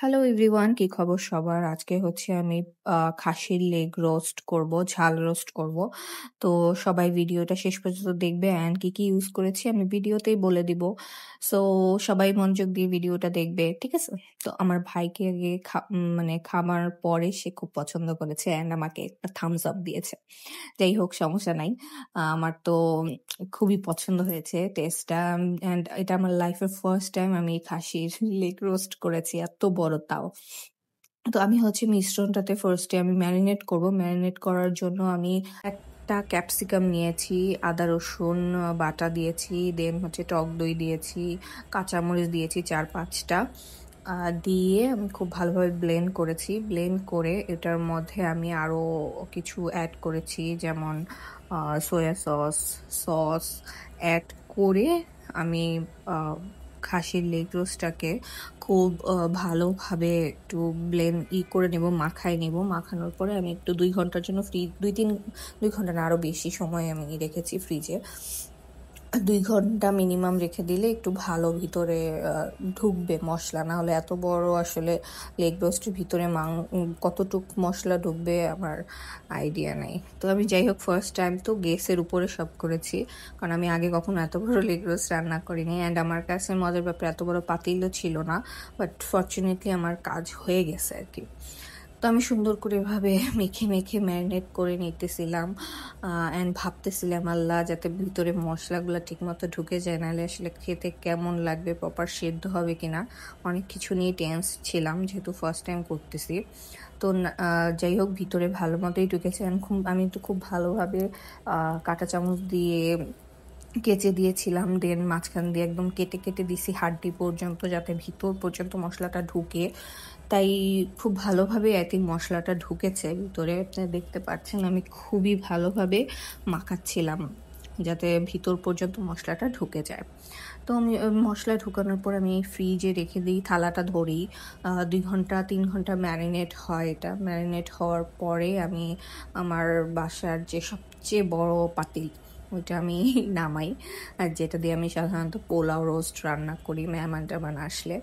Hello everyone, কি খবর সবার? আজকে হচ্ছে আমি খাসির লেগ রোস্ট করব, ঝাল রোস্ট করব। তো সবাই ভিডিওটা শেষ পর্যন্ত দেখবে অ্যান্ড কি কি ইউজ করেছি আমি ভিডিওতেই বলে দিব। সো সবাই মনোযোগ দিয়ে ভিডিওটা দেখবে, ঠিক আছে? তো আমার ভাইকে আগে মানে খাবার পরে সে খুব পছন্দ করেছে অ্যান্ড আমাকে একটা থামস আপ দিয়েছে। যাই হোক, সমস্যা নাই। আমার তো খুবই পছন্দ হয়েছে টেস্টটা অ্যান্ড এটা আমার লাইফের ফার্স্ট টাইম আমি খাসির লেগ রোস্ট করেছি, এত বড় তাও। তো আমি হচ্ছে মিশ্রণটাতে ফার্স্টে আমি ম্যারিনেট করব। ম্যারিনেট করার জন্য আমি একটা ক্যাপসিকাম নিয়েছি, আদা রসুন বাটা দিয়েছি, দেন হচ্ছে টক দই দিয়েছি, কাঁচামরিচ দিয়েছি 4-5টা। দিয়ে আমি খুব ভালোভাবে ব্লেন্ড করেছি। ব্লেন্ড করে এটার মধ্যে আমি আরও কিছু অ্যাড করেছি, যেমন সোয়া সস অ্যাড করে আমি খাসির লেগ রোস্টটাকে খুব ভালোভাবে একটু করে নেব, মাখায় নেব। মাখানোর পরে আমি একটু 2 ঘন্টার জন্য 2 ঘন্টা না, আরও বেশি সময় আমি রেখেছি ফ্রিজে। 2 ঘন্টা মিনিমাম রেখে দিলে একটু ভালো ভিতরে ঢুকবে মশলা। না হলে এত বড় আসলে লেগ রোস্টের ভিতরে কতটুক মশলা ঢুকবে আমার আইডিয়া নেই। তো আমি যাই হোক ফার্স্ট টাইম তো গ্যাসের উপরে সব করেছি, কারণ আমি আগে কখনো এত বড় লেগ রোস্ট রান্না করিনি অ্যান্ড আমার কাছে মজার ব্যাপার এত বড় পাতিলও ছিল না, বাট ফর্চুনেটলি আমার কাজ হয়ে গেছে আর কি। তো আমি সুন্দর করে এভাবে মেখে মেখে ম্যারিনেট করে নিতেছিলাম অ্যান্ড ভাবতেছিলাম আল্লাহ যাতে ভিতরে মশলাগুলো ঠিকমতো ঢুকে যায়, নাহলে আসলে খেতে কেমন লাগবে, প্রপার সেদ্ধ হবে কিনা, অনেক কিছু নিয়ে টেন্স ছিলাম যেহেতু ফার্স্ট টাইম করতেছি। তো যাই হোক ভিতরে ভালো মতোই ঢুকেছে। আমি তো খুব ভালোভাবে কাঁটা চামচ দিয়ে কেচে দিয়েছিলাম, দেন মাঝখান দিয়ে একদম কেটে কেটে দিছি হাড্ডি পর্যন্ত, যাতে ভিতর পর্যন্ত মশলাটা ঢুকে। তাই খুব ভালোভাবে আই থিঙ্ক মশলাটা ঢুকেছে ভিতরে। আপনারা দেখতে পাচ্ছেন আমি খুবই ভালোভাবে মাখাচ্ছিলাম যাতে ভিতর পর্যন্ত মশলাটা ঢুকে যায়। তো আমি মশলা ঢুকানোর পর আমি ফ্রিজে রেখে দিই, থালাটা ধরি। 2 ঘন্টা 3 ঘন্টা ম্যারিনেট হয়। এটা ম্যারিনেট হওয়ার পরে আমি আমার বাসার যে সবচেয়ে বড় পাতিল ওইটা আমি নামাই, আর যেটা দিয়ে আমি সাধারণত পোলাও রোস্ট রান্না করি মেহমান আসলে।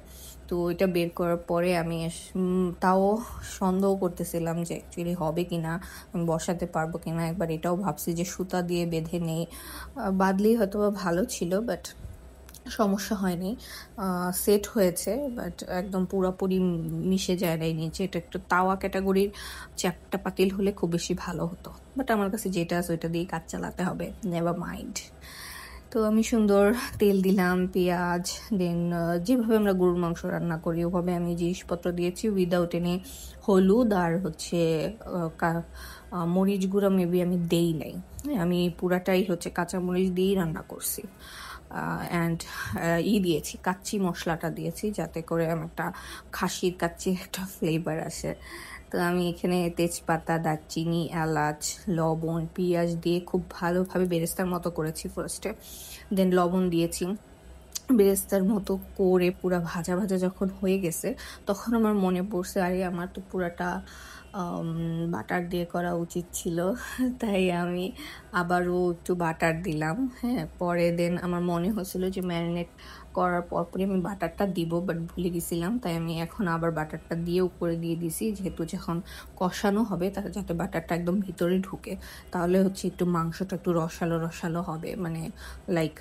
তো এটা বের করার পরে আমি তাও সন্দেহ করতেছিলাম যে অ্যাকচুয়ালি হবে কিনা, আমি বসাতে পারবো কিনা। একবার এটাও ভাবছি যে সুতা দিয়ে বেঁধে নেই, বাঁধলেই হয়তো ভালো ছিল, বাট সমস্যা হয়নি, সেট হয়েছে। বাট একদম পুরোপুরি মিশে যায় নাই নিচে। এটা একটু তাওয়া ক্যাটাগরির চ্যাপ্টা পাতিল হলে খুব বেশি ভালো হতো, বাট আমার কাছে যেটা আছে ওইটা দিয়ে কাজ চালাতে হবে, নেভার মাইন্ড। তো আমি সুন্দর তেল দিলাম, পেঁয়াজ, দেন যেভাবে আমরা গরুর মাংস রান্না করি ওভাবে আমি জিনিসপত্র দিয়েছি, উইদাউট এনে হলুদ আর হচ্ছে মরিচ গুঁড়া মেবি আমি দেই নাই। আমি পুরাটাই হচ্ছে কাঁচা মরিচ দিয়েই রান্না করছি অ্যান্ড দিয়েছি, কাচ্চি মশলাটা দিয়েছি যাতে করে আমার একটা খাসির কাচ্চির একটা ফ্লেভার আসে। তো আমি এখানে তেজপাতা, দারচিনি, এলাচ, লবণ, পেঁয়াজ দিয়ে খুব ভালোভাবে বেরেস্তার মতো করেছি ফার্স্টে, দেন লবণ দিয়েছি। বেরেস্তার মতো করে পুরা ভাজা ভাজা যখন হয়ে গেছে তখন আমার মনে পড়ছে আরে আমার তো পুরাটা বাটার দিয়ে করা উচিত ছিল। তাই আমি আবারও একটু বাটার দিলাম। হ্যাঁ, পরে দেন আমার মনে হচ্ছিল যে ম্যারিনেট করার পরপরই আমি বাটারটা দিব, বাট ভুলে গেছিলাম। তাই আমি এখন আবার বাটারটা দিয়ে উপরে দিয়ে দিছি, যেহেতু যখন কষানো হবে তাতে যাতে বাটারটা একদম ভিতরে ঢুকে, তাহলে হচ্ছে একটু মাংসটা একটু রসালো রসালো হবে, মানে লাইক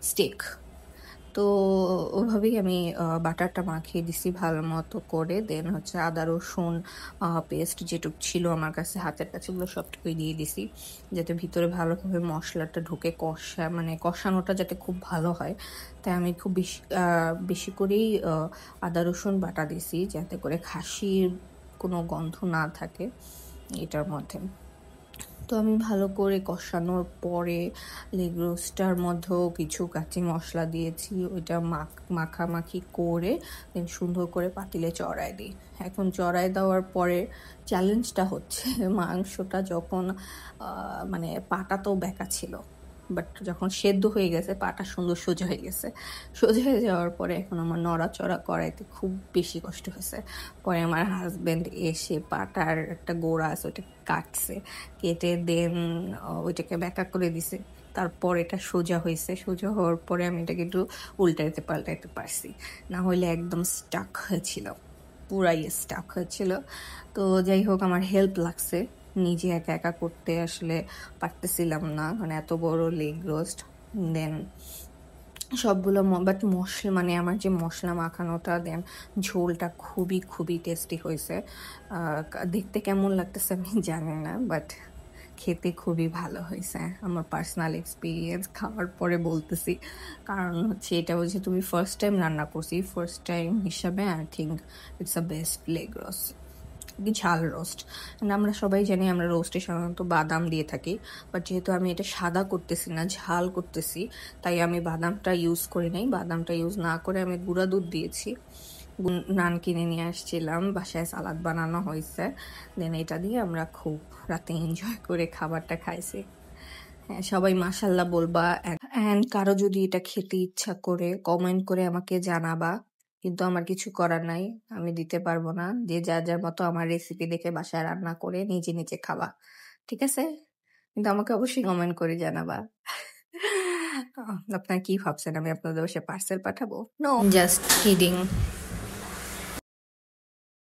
স্টেক। তো ওভাবেই আমি বাটারটা মাখিয়ে দিছি ভালো মতো করে। দেন হচ্ছে আদা রসুন পেস্ট যেটুকু ছিল আমার কাছে হাতের কাছে ওগুলো সবটুকুই দিয়ে দিছি, যাতে ভিতরে ভালোভাবে মশলাটা ঢুকে মানে কষানোটা যাতে খুব ভালো হয়। তাই আমি খুব বেশি করেই আদা রসুন বাটা দিছি, যাতে করে খাসির কোনো গন্ধ না থাকে এটার মধ্যে। তো আমি ভালো করে কষানোর পরে লেগ রোস্টটার মধ্যেও কিছু কাঁচি মশলা দিয়েছি, ওইটা মাখামাখি করে দেন সুন্দর করে পাতিলে চড়াই দিই। এখন চড়াই দেওয়ার পরে চ্যালেঞ্জটা হচ্ছে মাংসটা যখন মানে পাটা তো বেঁকা ছিল, বাট যখন সেদ্ধ হয়ে গেছে পাটা সুন্দর সোজা হয়ে গেছে। সোজা হয়ে যাওয়ার পরে এখন আমার নড়াচড়া করাইতে খুব বেশি কষ্ট হয়েছে। পরে আমার হাজব্যান্ড এসে পাটার একটা গোড়া আছে ওইটা কাটছে, কেটে দেন ওইটাকে ব্যাকা করে দিছে। তারপর এটা সোজা হয়েছে। সোজা হওয়ার পরে আমি এটাকে একটু উল্টাইতে পাল্টাইতে পারছি, না হলে একদম স্টাক হয়েছিল, পুরাই স্টাক হয়েছিল। তো যাই হোক, আমার হেল্প লাগছে, নিজে একা একা করতে আসলে পারতেছিলাম না, মানে এত বড় লেগ রোস্ট। দেন সবগুলো বাট মশলা, মানে আমার যে মশলা মাখানোটা, দেন ঝোলটা খুবই খুবই টেস্টি হয়েছে। দেখতে কেমন লাগতেছে আমি জানি না, বাট খেতে খুবই ভালো হয়েছে। আমার পার্সোনাল এক্সপিরিয়েন্স, খাওয়ার পরে বলতেছি, কারণ হচ্ছে এটা হচ্ছে তুমি ফার্স্ট টাইম রান্না করছি, ফার্স্ট টাইম হিসাবে I think it's a best leg roast, ঝাল রোস্ট। আমরা সবাই জানি আমরা রোস্টে সাধারণত বাদাম দিয়ে থাকি, বাট যেহেতু আমি এটা সাদা করতেছি না, ঝাল করতেছি, তাই আমি বাদামটা ইউজ করি নাই। বাদামটা ইউজ না করে আমি গুঁড়া দুধ দিয়েছি। নান কিনে নিয়ে আসছিলাম, বাসায় সালাদ বানানো হয়েছে, দেন এটা দিয়ে আমরা খুব রাতে এনজয় করে খাবারটা খাইছি। হ্যাঁ, সবাই মাশাল্লাহ বলবা। অ্যান্ড কারো যদি এটা খেতে ইচ্ছা করে কমেন্ট করে আমাকে জানাবা, কিন্তু আমার কিছু করার নাই, আমি দিতে পারবো না। যে যার যার মতো আমার রেসিপি দেখে বাসায় রান্না করে নিজে নিজে খাবা, ঠিক আছে? কিন্তু আমাকে অবশ্যই কমেন্ট করে জানাবা। আপনারা কি ভাবছেন আমি আপনাদের বাসায় পার্সেল পাঠাবো? No, just kidding.